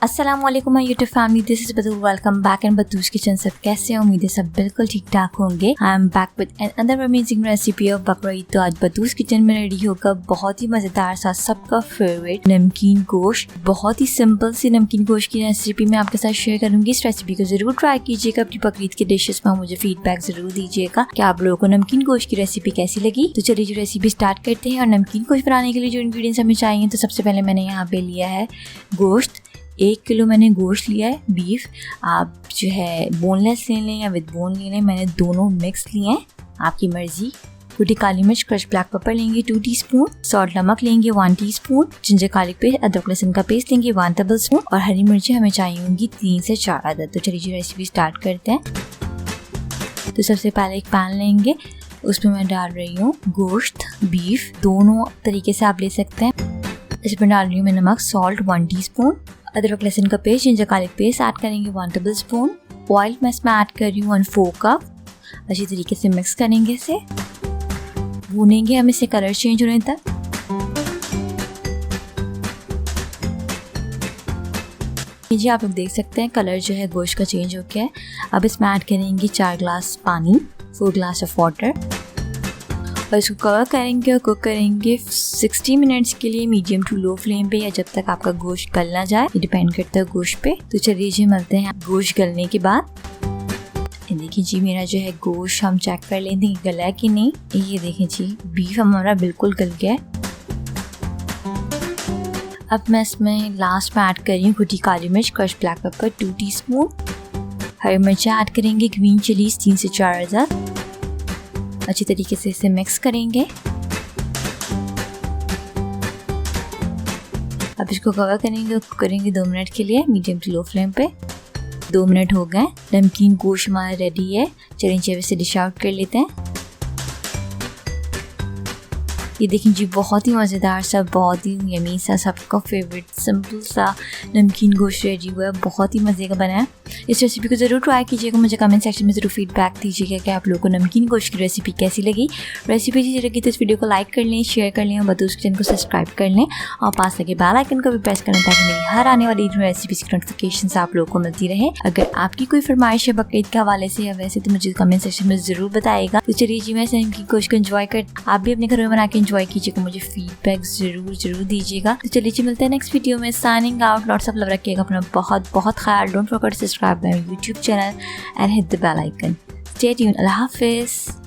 अस्सलामुअलैकुम my YouTube family, this is Batool. Welcome back in Batool's kitchen. सब कैसे हैं? उम्मीद है सब बिल्कुल ठीक ठाक होंगे। I am back with another amazing recipe of बकरा ईद। तो आज बतूल्स किचन में रेडी होगा बहुत ही मजेदार सा सबका फेवरेट नमकीन गोश्त। बहुत ही सिंपल सी नमकीन गोश्त की रेसिपी मैं आपके साथ शेयर करूंगी। इस रेसिपी को जरूर ट्राई कीजिएगा अपनी बकरा ईद के डिशेस में। मुझे फीडबैक जरूर दीजिएगा कि आप लोगों को नमकीन गोश्त की रेसिपी कैसी लगी। तो चलिए जो रेसिपी स्टार्ट करते हैं। और नमकीन गोश्त बनाने के लिए जो इंग्रेडिएंट्स हमें चाहिए, तो सबसे पहले मैंने यहाँ पे लिया है गोश्त। 1 किलो मैंने गोश्त लिया है बीफ। आप जो है बोनलेस ले लें या विद बोन ले लें, मैंने दोनों मिक्स लिए हैं, आपकी मर्जी। कुटी काली मिर्च, क्रश ब्लैक पेपर लेंगे 2 टीस्पून, सॉल्ट नमक लेंगे 1 टीस्पून, जिंजर गार्लिक पेस्ट अदरक लहसुन का पेस्ट लेंगे 1 टेबलस्पून और हरी मिर्ची हमें चाहिए होंगी 3 से 4 अदद। तो चलिए रेसिपी स्टार्ट करते हैं। तो सबसे पहले एक पैन लेंगे, उसमें मैं डाल रही हूँ गोश्त बीफ, दोनों तरीके से आप ले सकते हैं। इसमें डाल रही हूँ मैं नमक, सॉल्ट 1 टीस्पून, अदरक लहसुन का paste ginger garlic paste add करेंगे 1 टेबलस्पून, ऑयल मैं इसमें ऐड कर रही हूँ 1/4 कप। अच्छी तरीके से मिक्स करेंगे, इसे भूनेंगे हम इसे कलर चेंज होने तक। जी आप लोग देख सकते हैं कलर जो है गोश्त का चेंज हो गया है। अब इसमें ऐड करेंगे 4 ग्लास पानी, 4 ग्लास ऑफ वाटर, और इसको कवर करेंगे और कुक करेंगे 60 मिनट्स के लिए मीडियम टू लो फ्लेम पे, या जब तक आपका गोश्त गल ना जाए। ये डिपेंड करता है गोश्त पे। तो चलिए जी मिलते हैं गोश्त गलने के बाद। देखिए जी मेरा जो है गोश्त हम चेक कर लेते हैं गला है कि नहीं। ये देखें जी बीफ हमारा बिल्कुल गल गया है। अब मैं इसमें लास्ट में ऐड कर रही हूँ कुटी काली मिर्च, क्रश ब्लैक पेपर 2 टीस्पून, हरी मिर्च ऐड करेंगे, ग्रीन चिलीज 3 से 4 अदद। अच्छी तरीके से इसे मिक्स करेंगे। अब इसको कवर करेंगे 2 मिनट के लिए मीडियम टू लो फ्लेम पे। 2 मिनट हो गए, नमकीन गोश्त हमारा रेडी है। चलिए इसे डिश आउट कर लेते हैं। ये देखिए जी बहुत ही मज़ेदार सा, बहुत ही यमी सा, सबका फेवरेट सिंपल सा नमकीन गोश्त रेडी हुआ है। बहुत ही मज़े का बना है। इस रेसिपी को ज़रूर ट्राई कीजिएगा। मुझे कमेंट सेक्शन में ज़रूर फीडबैक दीजिएगा कि आप लोगों को नमकीन गोश्त की रेसिपी कैसी लगी। रेसिपी अच्छी लगी तो इस वीडियो को लाइक कर लें, शेयर कर लें और बतूल्स किचन को सब्सक्राइब कर लें और पास लगे बेल आइकन को भी प्रेस कर लें, ताकि मेरी हर आने वाली रेसिपीज़ की नोटिफिकेशन आप लोगों को मिलती रहे। अगर आपकी कोई फरमाइश है बकरा ईद के हवाले से या वैसे, तो मुझे कमेंट सेक्शन में ज़रूर बताएगा। तो चलिए जी मैं नमकीन गोश्त को एंजॉय कर, आप भी अपने घर में बना के एंजॉय कीजिएगा। मुझे फीडबैक जरूर दीजिएगा। तो चलिए जी मिलते हैं नेक्स्ट वीडियो में। Signing out. Lots of love रखिएगा अपना बहुत ख्याल। Don't forget to subscribe my YouTube channel and hit the bell icon. Stay tuned. अल्लाह हाफिज़।